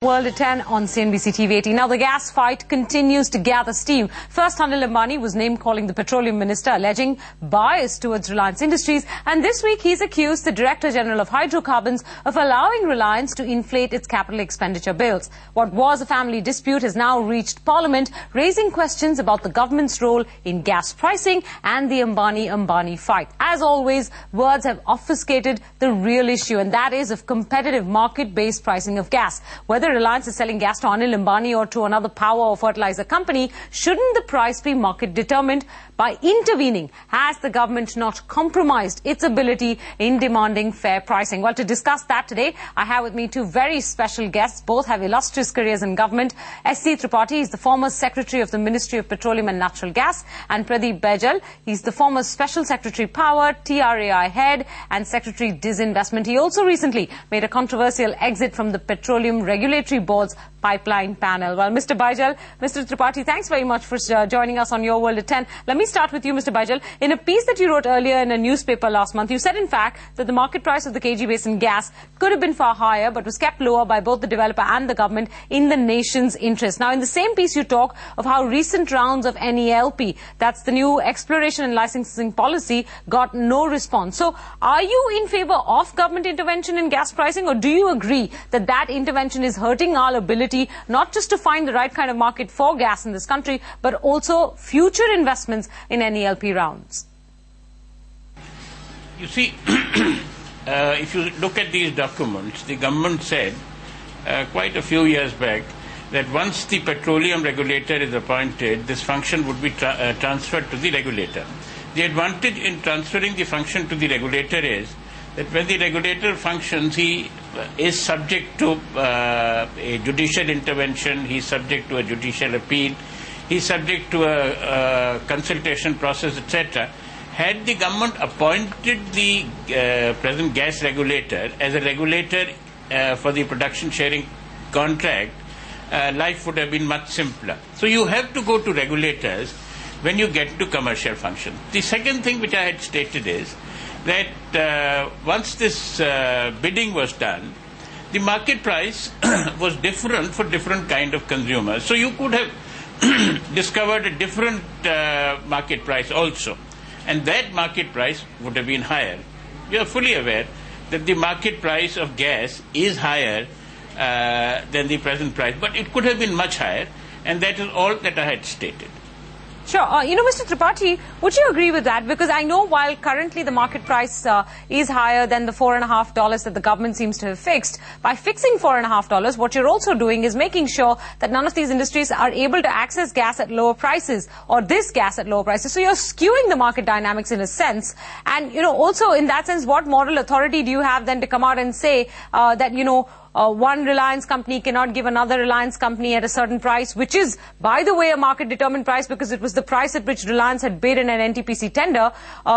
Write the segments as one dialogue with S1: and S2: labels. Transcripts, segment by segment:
S1: World at 10 on CNBC TV 18. Now, the gas fight continues to gather steam. First, Tangle was named calling the petroleum minister, alleging bias towards Reliance Industries. And this week, he's accused the Director General of Hydrocarbons of allowing Reliance to inflate its capital expenditure bills. What was a family dispute has now reached Parliament, raising questions about the government's role in gas pricing and the Ambani fight. As always, words have obfuscated the real issue, and that is of competitive market-based pricing of gas. Whether Reliance is selling gas to Anil Ambani or to another power or fertilizer company, shouldn't the price be market determined? By intervening, has the government not compromised its ability in demanding fair pricing? Well, to discuss that today, I have with me two very special guests. Both have illustrious careers in government. S.C. Tripathi is the former Secretary of the Ministry of Petroleum and Natural Gas, and Pradeep Baijal, he's the former Special Secretary Power, TRAI Head, and Secretary Disinvestment. He also recently made a controversial exit from the Petroleum Regulatory Board's pipeline panel. Well, Mr. Baijal, Mr. Tripathi, thanks very much for joining us on Your World at 10. Let me start with you, Mr. Baijal. In a piece that you wrote earlier in a newspaper last month, you said, in fact, that the market price of the KG Basin gas could have been far higher, but was kept lower by both the developer and the government in the nation's interest. Now, in the same piece, you talk of how recent rounds of NELP, that's the new exploration and licensing policy, got no response. So, are you in favor of government intervention in gas pricing, or do you agree that that intervention is hurting our ability not just to find the right kind of market for gas in this country, but also future investments in NELP rounds?
S2: You see, if you look at these documents, the government said quite a few years back that once the petroleum regulator is appointed, this function would be transferred to the regulator. The advantage in transferring the function to the regulator is that when the regulator functions, he is subject to a judicial intervention, he is subject to a judicial appeal, he is subject to a consultation process, etc. Had the government appointed the present gas regulator as a regulator for the production sharing contract, life would have been much simpler. So you have to go to regulators when you get to commercial function. The second thing which I had stated is that once this bidding was done, the market price was different for different kind of consumers. So you could have discovered a different market price also, and that market price would have been higher. You are fully aware that the market price of gas is higher than the present price, but it could have been much higher, and that is all that I had stated.
S1: Sure. Mr. Tripathi, would you agree with that? Because I know while currently the market price is higher than the $4.50 that the government seems to have fixed, by fixing $4.50, what you're also doing is making sure that none of these industries are able to access gas at lower prices, or this gas at lower prices. So you're skewing the market dynamics in a sense. And, also in that sense, what moral authority do you have then to come out and say that, one Reliance company cannot give another Reliance company at a certain price, which is, by the way, a market-determined price because it was the price at which Reliance had bid in an NTPC tender,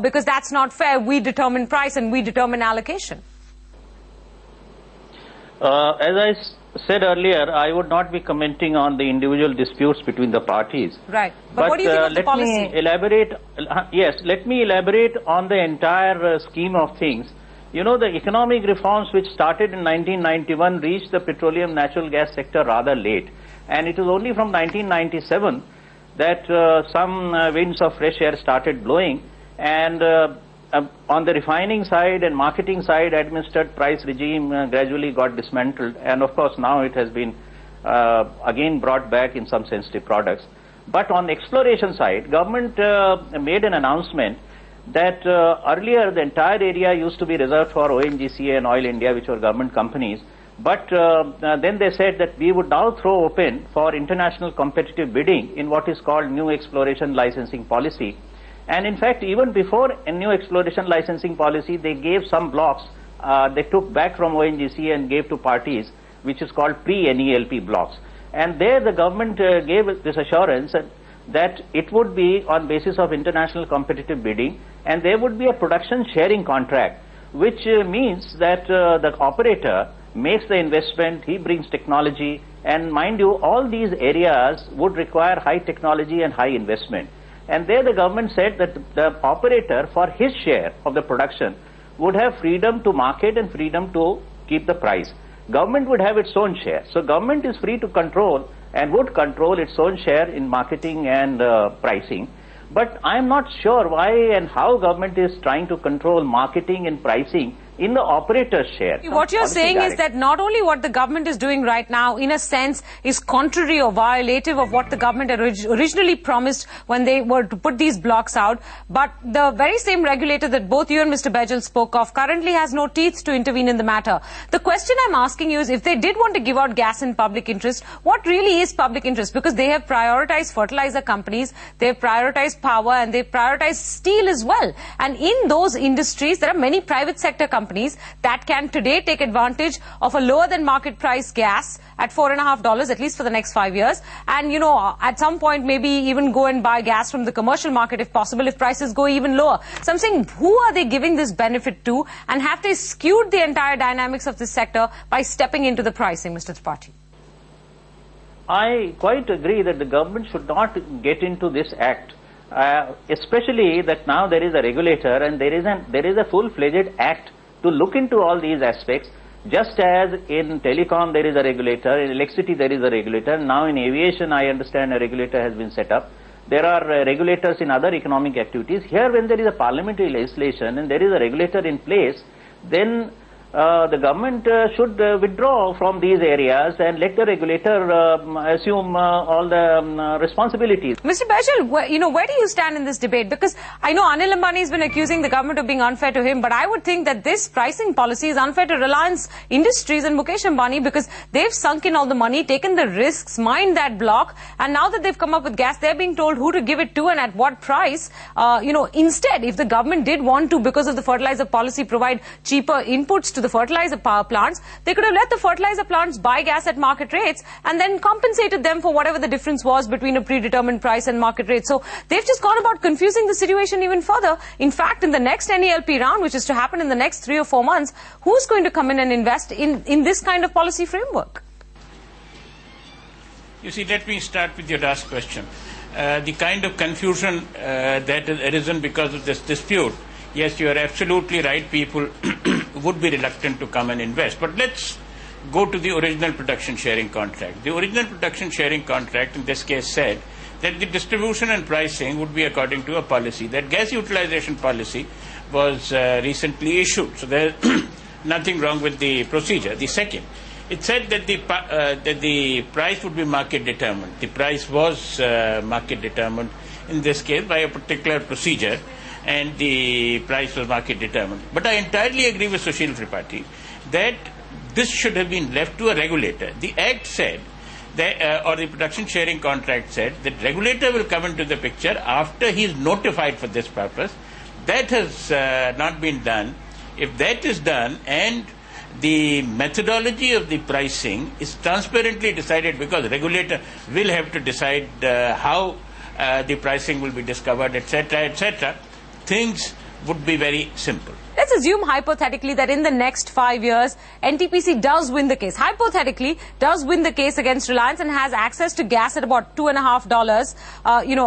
S1: because that's not fair. We determine price and we determine allocation.
S3: As I said earlier, I would not be commenting on the individual disputes between the parties.
S1: Right. But what do you think of the policy?
S3: Let me elaborate on the entire scheme of things. The economic reforms which started in 1991 reached the petroleum natural gas sector rather late. And it was only from 1997 that some winds of fresh air started blowing. And on the refining side and marketing side, administered price regime gradually got dismantled. And of course, now it has been again brought back in some sensitive products. But on the exploration side, government made an announcement that earlier the entire area used to be reserved for ONGC and Oil India, which were government companies. But then they said that we would now throw open for international competitive bidding in what is called new exploration licensing policy. And in fact, even before a new exploration licensing policy, they gave some blocks they took back from ONGC and gave to parties, which is called pre-NELP blocks. And there the government gave this assurance that it would be on basis of international competitive bidding, and there would be a production sharing contract, which means that the operator makes the investment, he brings technology, and mind you, all these areas would require high technology and high investment. And there the government said that the operator, for his share of the production, would have freedom to market and freedom to keep the price. government would have its own share. So government is free to control and would control its own share in marketing and pricing. But I am not sure why and how government is trying to control marketing and pricing in the operator's share.
S1: What you're saying is that not only what the government is doing right now, in a sense, is contrary or violative of what the government originally promised when they were to put these blocks out, but the very same regulator that both you and Mr. Bejal spoke of currently has no teeth to intervene in the matter. The question I'm asking you is, if they did want to give out gas in public interest, what really is public interest? Because they have prioritized fertilizer companies, they have prioritized power, and they've prioritized steel as well. And in those industries, there are many private sector companies that can today take advantage of a lower than market price gas at $4.50, at least for the next 5 years. And, you know, at some point, maybe even go and buy gas from the commercial market if possible, if prices go even lower. So I'm saying, who are they giving this benefit to? And have they skewed the entire dynamics of this sector by stepping into the pricing, Mr. Tripathi?
S3: I quite agree that the government should not get into this act. Especially that now there is a regulator and there is a full-fledged act to look into all these aspects. Just as in telecom there is a regulator, in electricity there is a regulator, now in aviation I understand a regulator has been set up. There are regulators in other economic activities. Here, when there is a parliamentary legislation and there is a regulator in place, then the government should withdraw from these areas and let the regulator assume all the responsibilities.
S1: Mr. Bejal, where do you stand in this debate? Because I know Anil Ambani has been accusing the government of being unfair to him, but I would think that this pricing policy is unfair to Reliance Industries and Mukesh Ambani, because they've sunk in all the money, taken the risks, mined that block, and now that they've come up with gas, they're being told who to give it to and at what price. Instead, if the government did want to, because of the fertilizer policy, provide cheaper inputs to the fertilizer power plants, they could have let the fertilizer plants buy gas at market rates and then compensated them for whatever the difference was between a predetermined price and market rate. So they've just gone about confusing the situation even further. In fact, in the next NELP round, which is to happen in the next 3 or 4 months, who's going to come in and invest in this kind of policy framework?
S2: You see, let me start with your last question. The kind of confusion that has arisen because of this dispute, yes, you are absolutely right, people would be reluctant to come and invest. But let's go to the original production sharing contract. The original production sharing contract in this case said that the distribution and pricing would be according to a policy. That gas utilization policy was recently issued. So there's nothing wrong with the procedure. The second, it said that the price would be market determined. The price was market determined in this case by a particular procedure, and the price was market determined. But I entirely agree with Sushil Tripathi that this should have been left to a regulator. The Act said, that, or the production sharing contract said, that regulator will come into the picture after he is notified for this purpose. That has not been done. If that is done and the methodology of the pricing is transparently decided, because the regulator will have to decide how the pricing will be discovered, etc., things would be very simple.
S1: Let's assume hypothetically that in the next 5 years, NTPC does win the case. Hypothetically, does win the case against Reliance and has access to gas at about $2.50,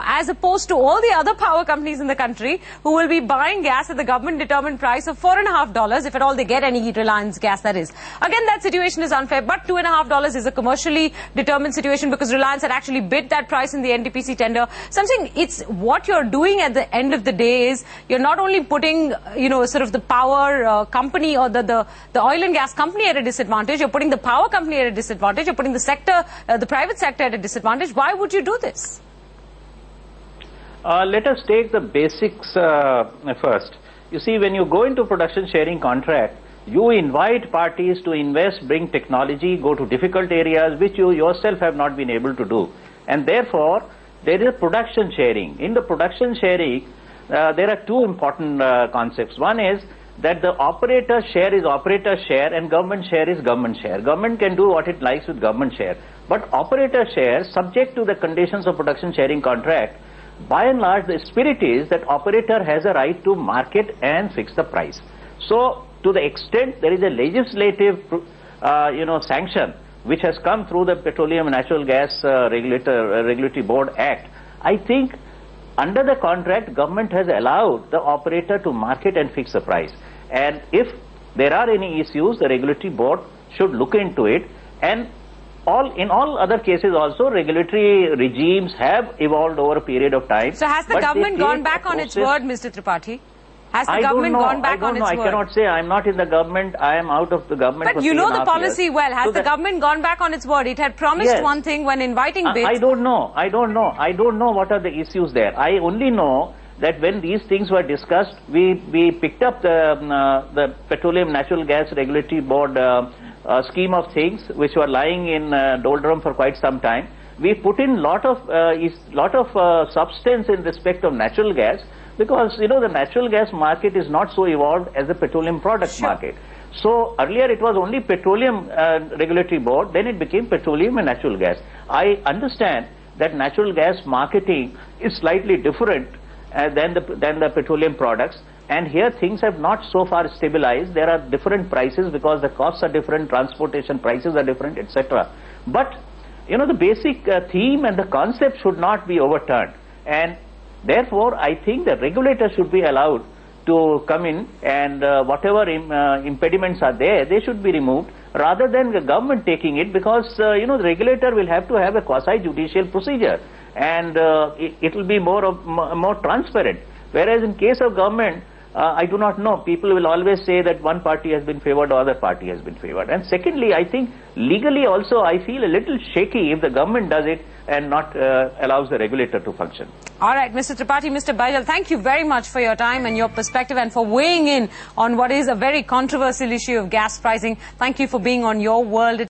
S1: as opposed to all the other power companies in the country who will be buying gas at the government-determined price of $4.50, if at all they get any Reliance gas, that is. Again, that situation is unfair, but $2.50 is a commercially determined situation because Reliance had actually bid that price in the NTPC tender. So I'm saying it's what you're doing at the end of the day is you're not only putting, sort of the power company or the oil and gas company at a disadvantage, you're putting the power company at a disadvantage, you're putting the sector, the private sector at a disadvantage. Why would you do this?
S3: Let us take the basics first. You see, when you go into production sharing contract, you invite parties to invest, bring technology, go to difficult areas which you yourself have not been able to do. And therefore, there is production sharing. In the production sharing, there are two important concepts. One is that the operator share is operator share and government share is government share. Government can do what it likes with government share. But operator share, subject to the conditions of production sharing contract, by and large the spirit is that operator has a right to market and fix the price. So to the extent there is a legislative sanction which has come through the Petroleum and Natural Gas Regulatory Board Act, I think under the contract, government has allowed the operator to market and fix the price. And if there are any issues, the regulatory board should look into it. And in all other cases also, regulatory regimes have evolved over a period of time.
S1: So has the government gone back on its word, Mr. Tripathi? Has the government gone back on its word?
S3: I cannot say. I'm not in the government. I am out of the government.
S1: But you know the policy well. Has the government gone back on its word? It had promised one thing when inviting bids.
S3: I don't know. I don't know what are the issues there. I only know that when these things were discussed, we picked up the Petroleum Natural Gas Regulatory Board scheme of things, which were lying in doldrum for quite some time. We put in lot of substance in respect of natural gas, because the natural gas market is not so evolved as the petroleum product market. So earlier it was only Petroleum Regulatory Board, then it became petroleum and natural gas. I understand that natural gas marketing is slightly different than the petroleum products, and here things have not so far stabilized. There are different prices because the costs are different, transportation prices are different, etc. But the basic theme and the concept should not be overturned, and therefore I think the regulator should be allowed to come in, and whatever impediments are there, they should be removed, rather than the government taking it, because the regulator will have to have a quasi-judicial procedure, and it will be more transparent. Whereas in case of government, I do not know. People will always say that one party has been favored or other party has been favored. And secondly, I think legally also I feel a little shaky if the government does it and not allows the regulator to function.
S1: All right, Mr. Tripathi, Mr. Baijal, thank you very much for your time and your perspective and for weighing in on what is a very controversial issue of gas pricing. Thank you for being on Your World.